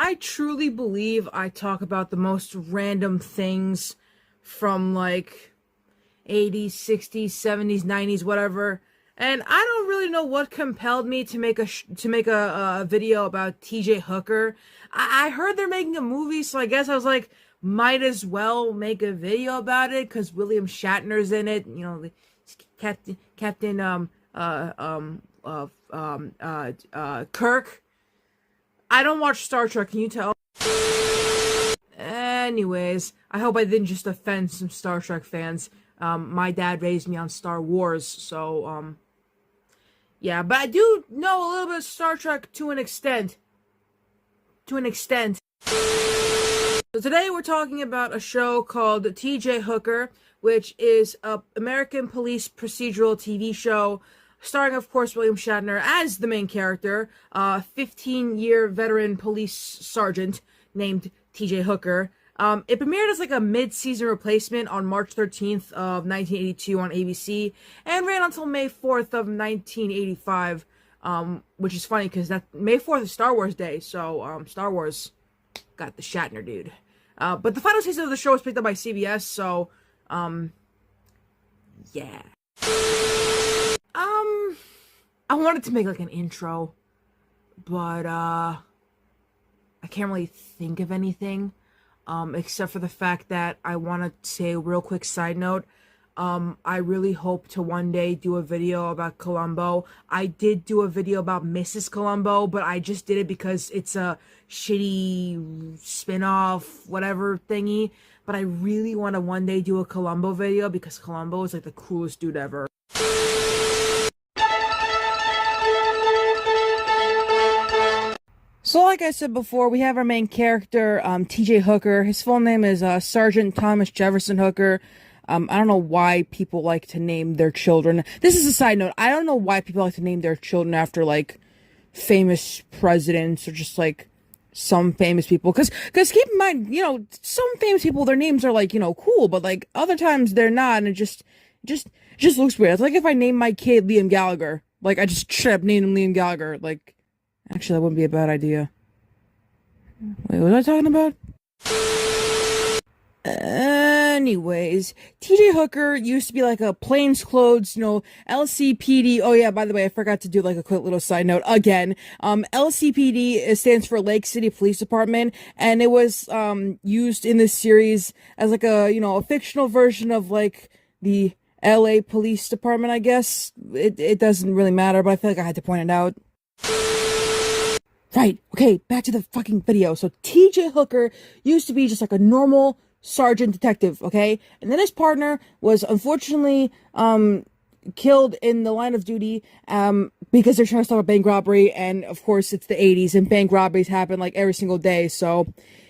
I truly believe I talk about the most random things from like 80s, 60s, 70s, 90s, whatever. And I don't really know what compelled me to make a video about TJ Hooker. I heard they're making a movie, so I guess I was like, might as well make a video about it because William Shatner's in it. You know, Captain Kirk. I don't watch Star Trek, can you tell? Anyways, I hope I didn't just offend some Star Trek fans. My dad raised me on Star Wars, so, yeah, but I do know a little bit of Star Trek to an extent. To an extent. So today we're talking about a show called TJ Hooker, which is a American police procedural TV show starring, of course, William Shatner as the main character, a 15-year veteran police sergeant named TJ Hooker. It premiered as like a mid-season replacement on March 13th of 1982 on ABC and ran until May 4th of 1985, which is funny because that May 4th is Star Wars Day, so Star Wars got the Shatner dude. But the final season of the show was picked up by CBS, so yeah. I wanted to make like an intro, but I can't really think of anything. Except for the fact that I want to say a real quick side note. I really hope to one day do a video about Columbo. I did do a video about Mrs. Columbo, but I just did it because it's a shitty spin-off, whatever thingy. But I really want to one day do a Columbo video because Columbo is like the coolest dude ever. So like I said before, we have our main character, TJ Hooker. His full name is Sergeant Thomas Jefferson Hooker. I don't know why people like to name their children. This is a side note. I don't know why people like to name their children after, like, famous presidents or just, like, some famous people. Because keep in mind, you know, some famous people, their names are, like, you know, cool. But, like, other times they're not. And it just looks weird. It's like if I named my kid Liam Gallagher. Like, I just straight up named him Liam Gallagher. Like, actually, that wouldn't be a bad idea. Wait, what was I talking about? Anyways, TJ Hooker used to be like a plainclothes, you know, LCPD. Oh yeah, by the way, I forgot to do like a quick little side note again. LCPD stands for Lake City Police Department, and it was used in this series as like a, you know, a fictional version of like the LA Police Department, I guess. It doesn't really matter, but I feel like I had to point it out. Right, okay, back to the fucking video. So TJ Hooker used to be just like a normal sergeant detective, okay? And then his partner was unfortunately killed in the line of duty because they're trying to stop a bank robbery, and of course it's the 80s and bank robberies happen like every single day, so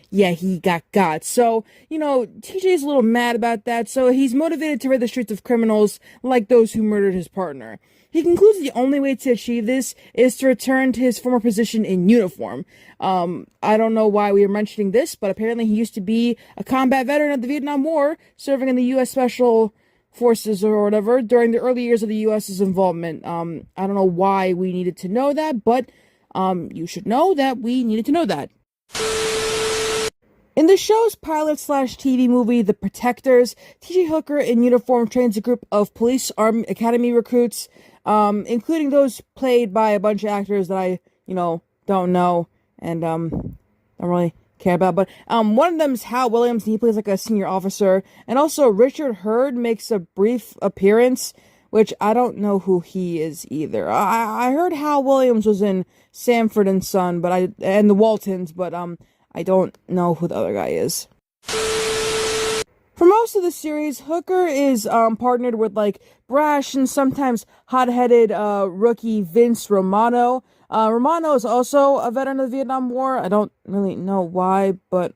yeah, he got. So, you know, TJ's a little mad about that, so he's motivated to rid the streets of criminals like those who murdered his partner. He concludes the only way to achieve this is to return to his former position in uniform. I don't know why we are mentioning this, but apparently he used to be a combat veteran of the Vietnam War, serving in the U.S. Special Forces or whatever during the early years of the U.S.'s involvement. I don't know why we needed to know that, but you should know that we needed to know that. In the show's pilot/TV movie, The Protectors, TJ Hooker in uniform trains a group of police army academy recruits, including those played by a bunch of actors that I, you know, don't know and don't really care about. But one of them is Hal Williams, and he plays like a senior officer. And also Richard Hurd makes a brief appearance, which I don't know who he is either. I heard Hal Williams was in Sanford and Son, and the Waltons, but I don't know who the other guy is. For most of the series, Hooker is partnered with like brash and sometimes hot-headed rookie Vince Romano. Romano is also a veteran of the Vietnam War. I don't really know why, but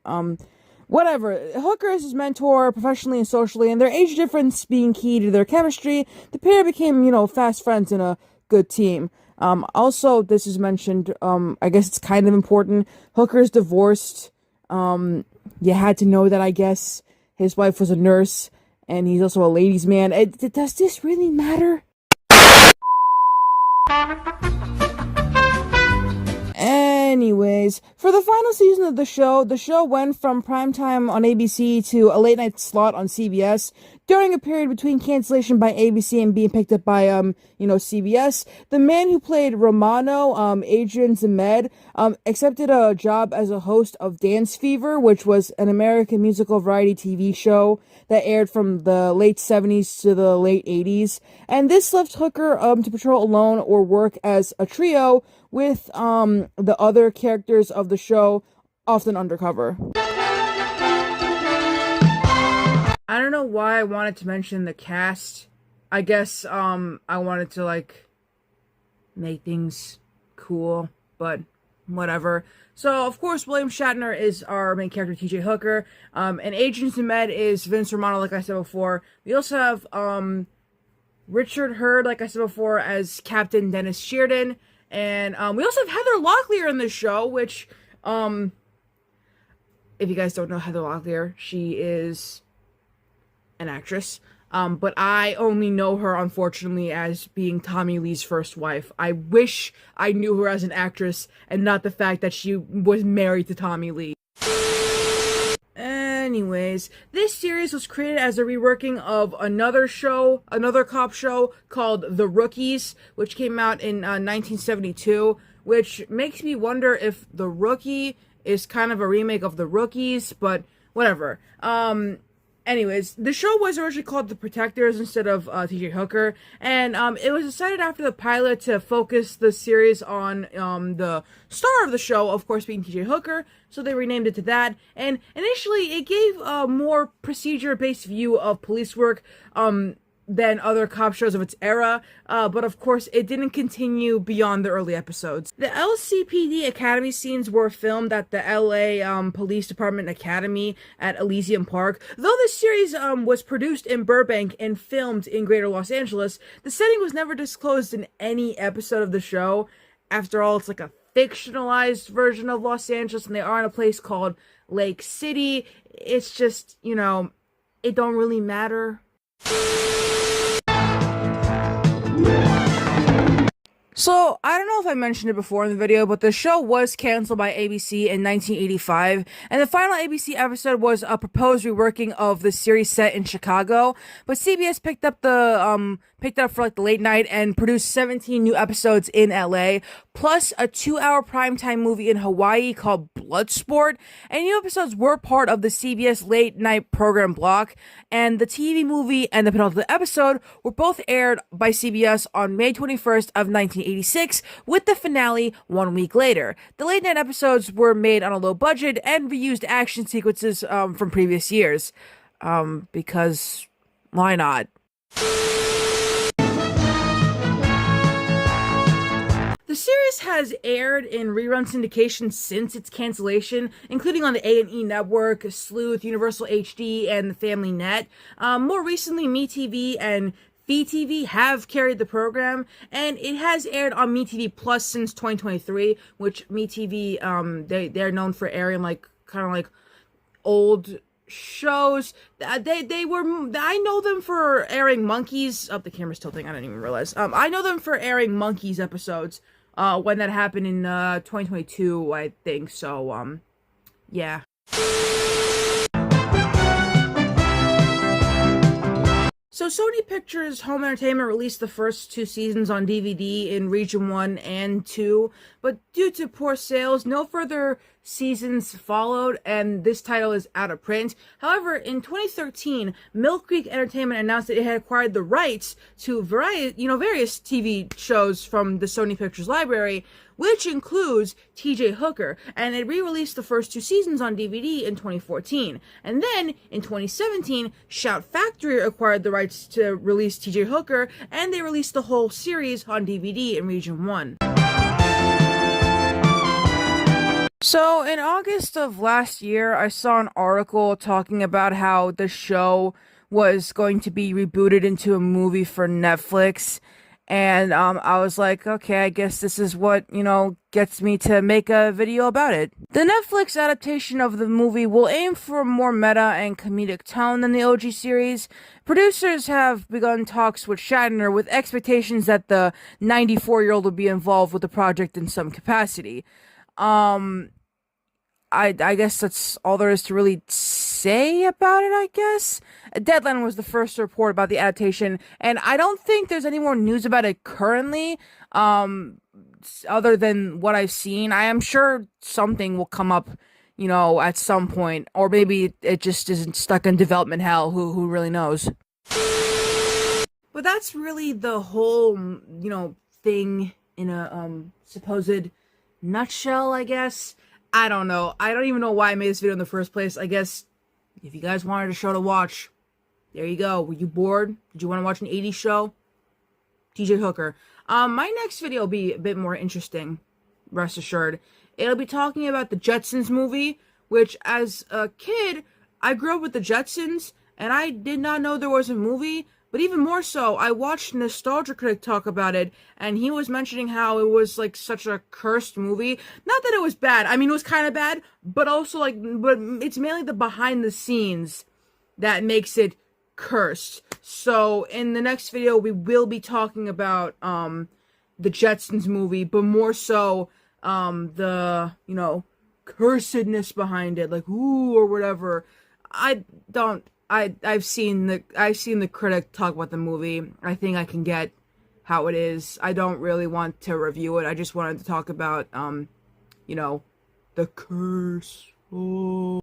whatever. Hooker is his mentor professionally and socially, and their age difference being key to their chemistry, the pair became, you know, fast friends and a good team. Also, this is mentioned, I guess it's kind of important. Hooker's divorced. You had to know that, I guess. His wife was a nurse, and he's also a ladies' man. Does this really matter? Anyways, for the final season of the show went from primetime on ABC to a late night slot on CBS during a period between cancellation by ABC and being picked up by, CBS. The man who played Romano, Adrian Zemed, accepted a job as a host of Dance Fever, which was an American musical variety TV show that aired from the late 70s to the late 80s. And this left Hooker, to patrol alone or work as a trio with the other characters of the show, often undercover. I don't know why I wanted to mention the cast. I guess I wanted to make things cool, but whatever. So of course William Shatner is our main character, TJ Hooker, and Agent Zemed is Vince Romano, like I said before. We also have Richard Hurd, like I said before, as Captain Dennis Sheardon. And we also have Heather Locklear in this show, which, if you guys don't know Heather Locklear, she is an actress. But I only know her, unfortunately, as being Tommy Lee's first wife. I wish I knew her as an actress and not the fact that she was married to Tommy Lee. Anyways, this series was created as a reworking of another cop show called The Rookies, which came out in 1972, which makes me wonder if The Rookie is kind of a remake of The Rookies, but whatever. Anyways, the show was originally called The Protectors instead of TJ Hooker, and it was decided after the pilot to focus the series on the star of the show, of course being TJ Hooker, so they renamed it to that. And initially, it gave a more procedure-based view of police work than other cop shows of its era, but of course it didn't continue beyond the early episodes. The LCPD Academy scenes were filmed at the LA Police Department Academy at Elysium Park. Though this series was produced in Burbank and filmed in Greater Los Angeles, the setting was never disclosed in any episode of the show. After all, it's like a fictionalized version of Los Angeles, and they are in a place called Lake City. It's just, it don't really matter. So, I don't know if I mentioned it before in the video, but the show was canceled by ABC in 1985, and the final ABC episode was a proposed reworking of the series set in Chicago, but CBS picked up for the late night and produced 17 new episodes in LA, plus a 2-hour primetime movie in Hawaii called Bloodsport, and new episodes were part of the CBS late night program block, and the TV movie and the penultimate episode were both aired by CBS on May 21st of 1986, with the finale 1 week later. The late night episodes were made on a low budget and reused action sequences from previous years, because why not? The series has aired in rerun syndication since its cancellation, including on the A&E Network, Sleuth, Universal HD, and the Family Net. More recently, MeTV and VTV have carried the program, and it has aired on MeTV Plus since 2023, which MeTV, they're known for airing kind of old shows. I know them for airing Monkeys. Oh, the camera's tilting, I didn't even realize. I know them for airing Monkeys episodes, when that happened in 2022, I think. So, yeah. So Sony Pictures Home Entertainment released the first 2 seasons on DVD in Region 1 and 2, but due to poor sales, no further seasons followed, and this title is out of print. However, in 2013, Mill Creek Entertainment announced that it had acquired the rights to various TV shows from the Sony Pictures library, which includes TJ Hooker, and it re-released the first 2 seasons on DVD in 2014. And then, in 2017, Shout Factory acquired the rights to release TJ Hooker, and they released the whole series on DVD in Region 1. So, in August of last year, I saw an article talking about how the show was going to be rebooted into a movie for Netflix. And I was like, okay, I guess this is what, gets me to make a video about it. The Netflix adaptation of the movie will aim for a more meta and comedic tone than the OG series. Producers have begun talks with Shatner with expectations that the 94-year-old will be involved with the project in some capacity. Um, I guess that's all there is to really say about it, I guess. Deadline was the first to report about the adaptation, and I don't think there's any more news about it currently, other than what I've seen. I am sure something will come up, at some point, or maybe it just isn't stuck in development hell. Who really knows? But that's really the whole, thing in a supposed nutshell, I guess. I don't know. I don't even know why I made this video in the first place. I guess if you guys wanted a show to watch, there you go. Were you bored? Did you want to watch an 80s show? TJ Hooker. My next video will be a bit more interesting, rest assured. It'll be talking about the Jetsons movie, which as a kid, I grew up with the Jetsons, and I did not know there was a movie. But even more so, I watched Nostalgia Critic talk about it, and he was mentioning how it was like such a cursed movie. Not that it was bad. I mean, it was kind of bad, but also but it's mainly the behind the scenes that makes it cursed. So in the next video, we will be talking about the Jetsons movie, but more so the cursedness behind it, like ooh or whatever. I've seen the critic talk about the movie. I think I can get how it is. I don't really want to review it. I just wanted to talk about the curse. Oh.